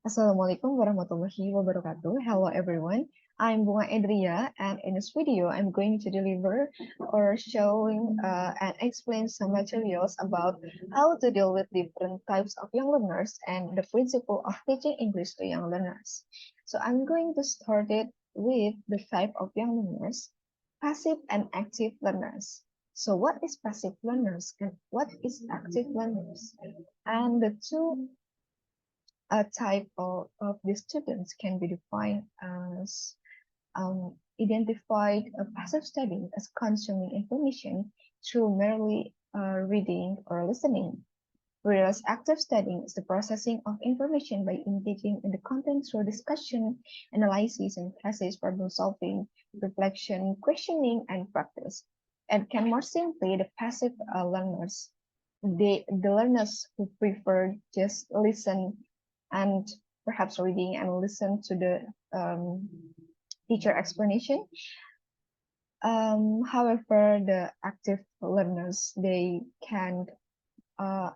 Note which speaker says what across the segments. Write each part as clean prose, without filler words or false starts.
Speaker 1: Assalamualaikum warahmatullahi wabarakatuh. Hello everyone. I'm Bunga Edria, and in this video, I'm going to deliver or showing and explain some materials about how to deal with different types of young learners and the principle of teaching English to young learners. So I'm going to start it with the type of young learners, passive and active learners. So what is passive learners and what is active learners? And the two a type of the students can be defined as identified passive studying as consuming information through merely reading or listening, whereas active studying is the processing of information by engaging in the content through discussion, analysis, and passage problem solving, reflection, questioning, and practice. And can more simply, the passive learners, the learners who prefer just listen and perhaps reading and listen to the teacher explanation. However, the active learners, they can uh,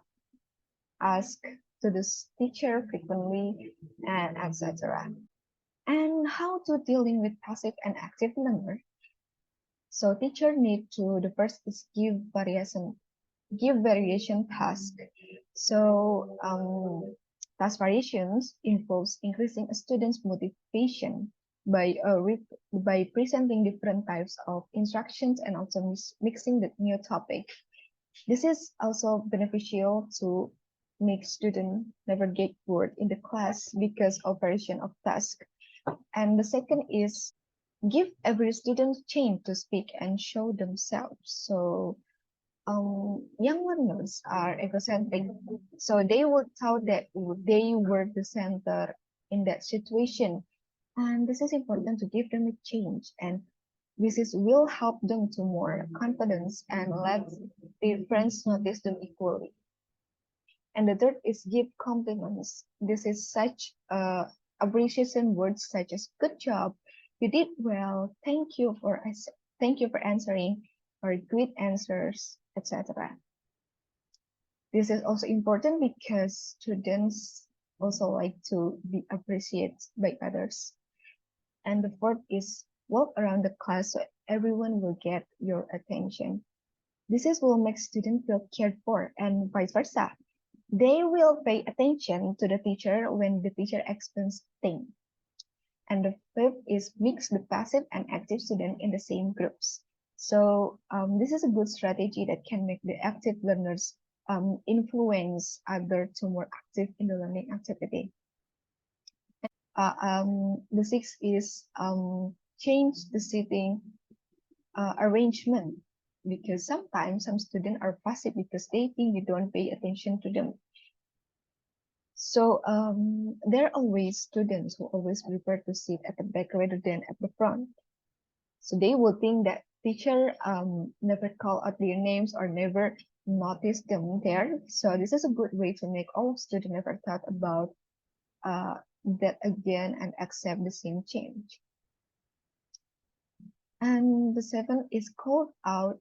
Speaker 1: ask to the teacher frequently and etc. And how to dealing with passive and active learner. So teacher need to, the first is give variation task. So task variations involves increasing a student's motivation by by presenting different types of instructions and also mixing the new topic. This is also beneficial to make student never get bored in the class because of variation of task. And the second is give every student chance to speak and show themselves. So young learners are egocentric, so they would thought that they were the center in that situation, and this is important to give them a change, and this is will help them to more confidence and let their friends notice them equally. And the third is give compliments. This is such appreciation words such as "good job," "you did well," thank you for answering," or "great answers," etc. This is also important because students also like to be appreciated by others. And the fourth is walk around the class so everyone will get your attention. This is will make students feel cared for and vice versa. They will pay attention to the teacher when the teacher explains things. And the fifth is mix the passive and active student in the same groups. So this is a good strategy that can make the active learners influence other to more active in the learning activity. The sixth is change the seating arrangement, because sometimes some students are passive because they think you don't pay attention to them. So there are always students who always prefer to sit at the back rather than at the front. So they will think that teacher never call out their names or never notice them there. So this is a good way to make all students never thought about uh, that again and accept the same change. And the seventh is call out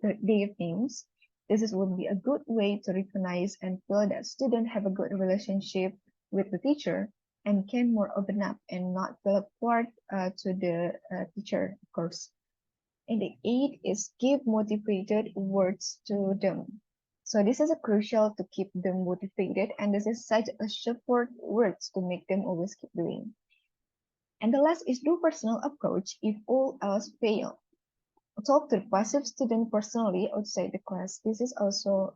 Speaker 1: their names. This is would be a good way to recognize and feel that students have a good relationship with the teacher and can more open up and not feel apart to the teacher, of course. And the eighth is give motivated words to them. So this is a crucial to keep them motivated, and this is such a support words to make them always keep doing. And the last is do personal approach if all else fail. Talk to the passive student personally outside the class. This is also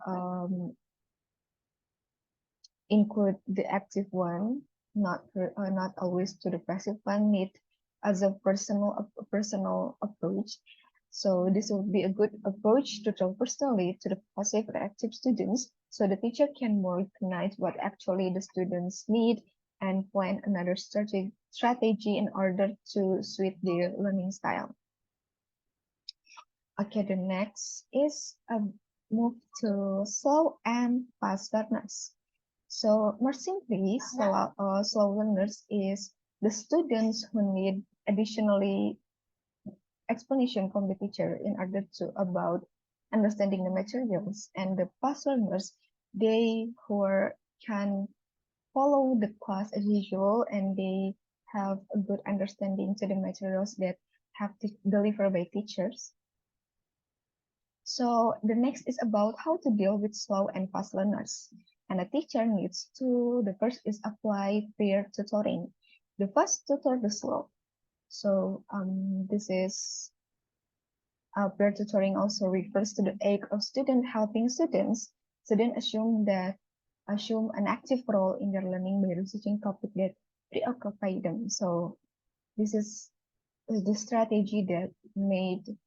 Speaker 1: include the active one, not always to the passive one. Need as a personal approach. So this would be a good approach to talk personally to the passive or active students, so the teacher can more recognize what actually the students need and plan another strategy in order to suit their learning style. Okay, the next is a move to slow and fast learners. So more simply, slow learners is the students who need additionally explanation from the teacher in order to about understanding the materials, and the fast learners, they who are, can follow the class as usual and they have a good understanding to the materials that have to delivered by teachers. So the next is about how to deal with slow and fast learners. And a teacher needs to, the first is apply peer tutoring. The fast tutor the slow. So this is peer tutoring also refers to the act of student helping students. Students assume an active role in their learning by researching topic that preoccupy them. So this is the strategy that made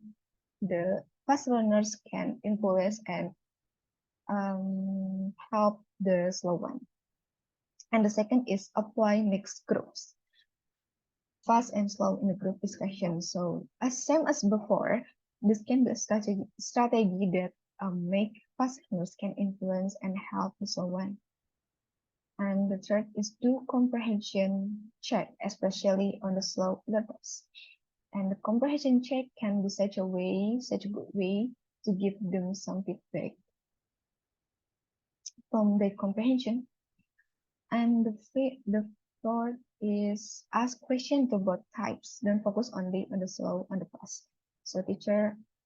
Speaker 1: the fast learners can influence and help the slow one. And the second is apply mixed groups, fast and slow in the group discussion. So as same as before, this can be a strategy that make fast learners can influence and help the slow one. And the third is do comprehension check, especially on the slow learners. And the comprehension check can be such a good way to give them some feedback from the comprehension. And the fourth is ask questions to both types. Don't focus only on the slow and the fast. So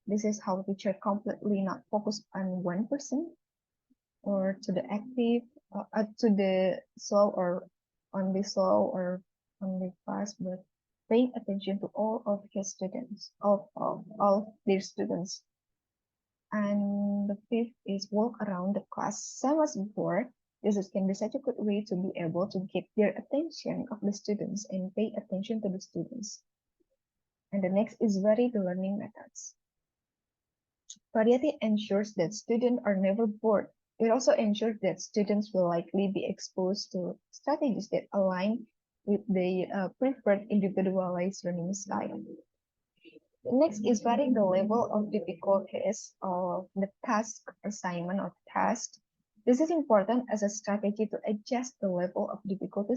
Speaker 1: this is how teacher completely not focus on one person or to the active, to the slow or only fast, but paying attention to all of his students, all their students. And the fifth is walk around the class. Same as before, can be such a good way to be able to get their attention of the students and pay attention to the students. And the next is vary the learning methods. Variety ensures that students are never bored. It also ensures that students will likely be exposed to strategies that align with their preferred individualized learning style. Next is varying the level of difficulties of the task assignment or task. This is important as a strategy to adjust the level of difficulty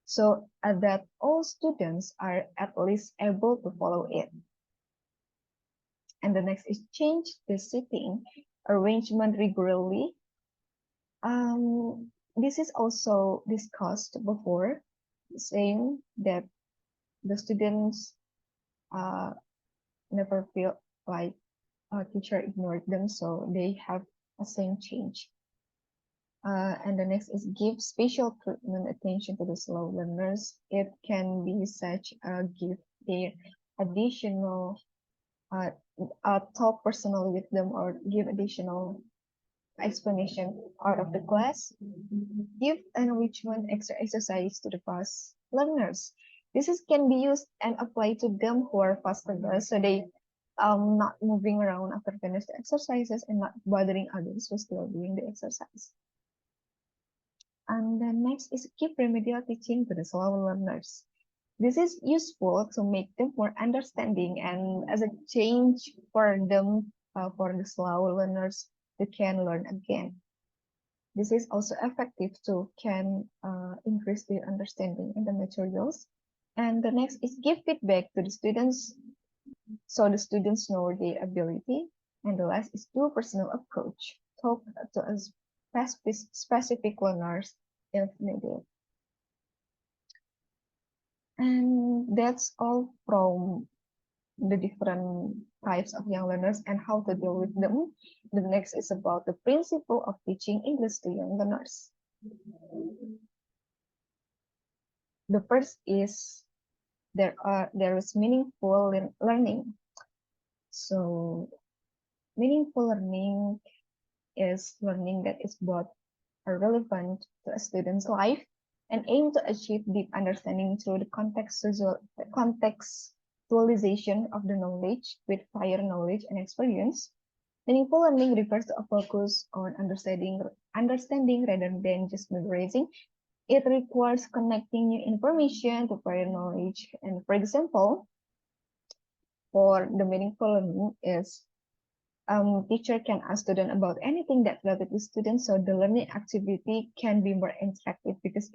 Speaker 1: so that all students are at least able to follow it. And the next is change the seating arrangement regularly. This is also discussed before, saying that the students never feel like a teacher ignored them, so they have a same change. And the next is give special treatment attention to the slow learners. It can be such a give their additional talk personally with them or give additional explanation out of the class. Give enrichment exercise to the fast learners. Can be used and applied to them who are fast learners, so they not moving around after finish the exercises and not bothering others who still doing the exercise. And then next is give remedial teaching to the slow learners. This is useful to make them more understanding and as a change for them, for the slow learners who can learn again. This is also effective to can increase their understanding in the materials. And the next is give feedback to the students so the students know their ability. And the last is do personal approach. Talk to a specific learners if needed. And that's all from the different types of young learners and how to deal with them. The next is about the principle of teaching English to young learners. The first is there is meaningful learning. So meaningful learning is learning that is both relevant to a student's life and aim to achieve deep understanding through the contextualization of the knowledge with prior knowledge and experience. Meaningful learning refers to a focus on understanding rather than just memorizing. It requires connecting new information to prior knowledge. And for example, for the meaningful learning is teacher can ask student about anything that related to students, so the learning activity can be more interactive because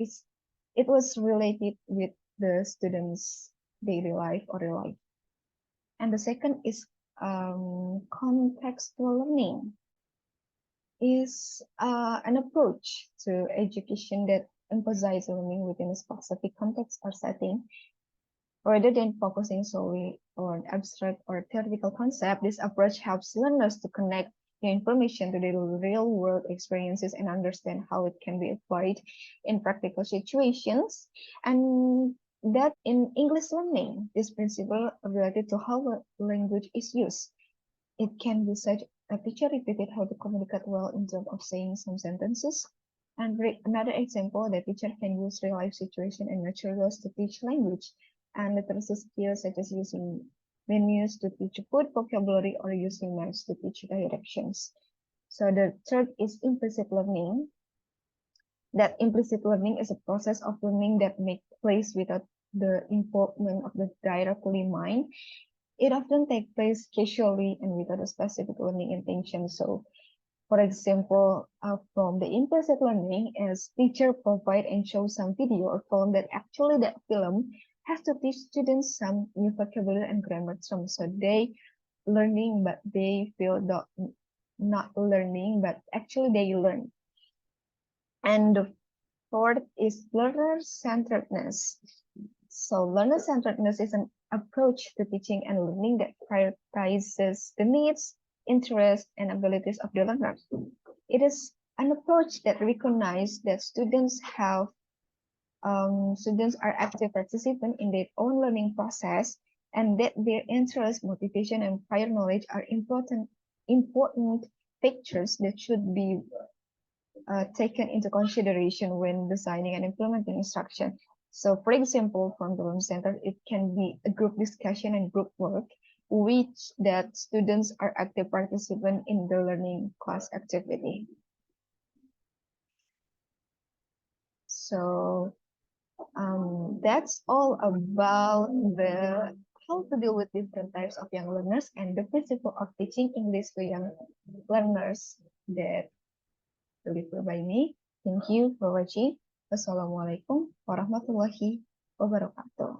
Speaker 1: it was related with the students' daily life or real life. And the second is contextual learning is an approach to education that emphasize learning within a specific context or setting. Rather than focusing solely on abstract or theoretical concept, this approach helps learners to connect the information to their real-world experiences and understand how it can be applied in practical situations. And that in English learning, this principle related to how language is used. It can be such a teacher repeated how to communicate well in terms of saying some sentences. And another example, the teacher can use real life situation and materials to teach language and literacy skills such as using menus to teach food vocabulary or using maps to teach directions. So the third is implicit learning. That implicit learning is a process of learning that makes place without the involvement of the directly mind. It often takes place casually and without a specific learning intention. So, for example, from the implicit learning, as teacher provide and show some video or film that actually that film has to teach students some new vocabulary and grammar terms. So they learning, but they feel not learning, but actually they learn. And the fourth is learner-centeredness. So learner-centeredness is an approach to teaching and learning that prioritizes the needs, interests, and abilities of the learner. It is an approach that recognizes that students are active participants in their own learning process, and that their interests, motivation, and prior knowledge are important factors that should be taken into consideration when designing and implementing instruction. So, for example, from the learning center, it can be a group discussion and group work, which that students are active participants in the learning class activity. So, that's all about the how to deal with different types of young learners and the principle of teaching English to young learners that delivered by me. Thank you for watching. Wassalamualaikum warahmatullahi wabarakatuh.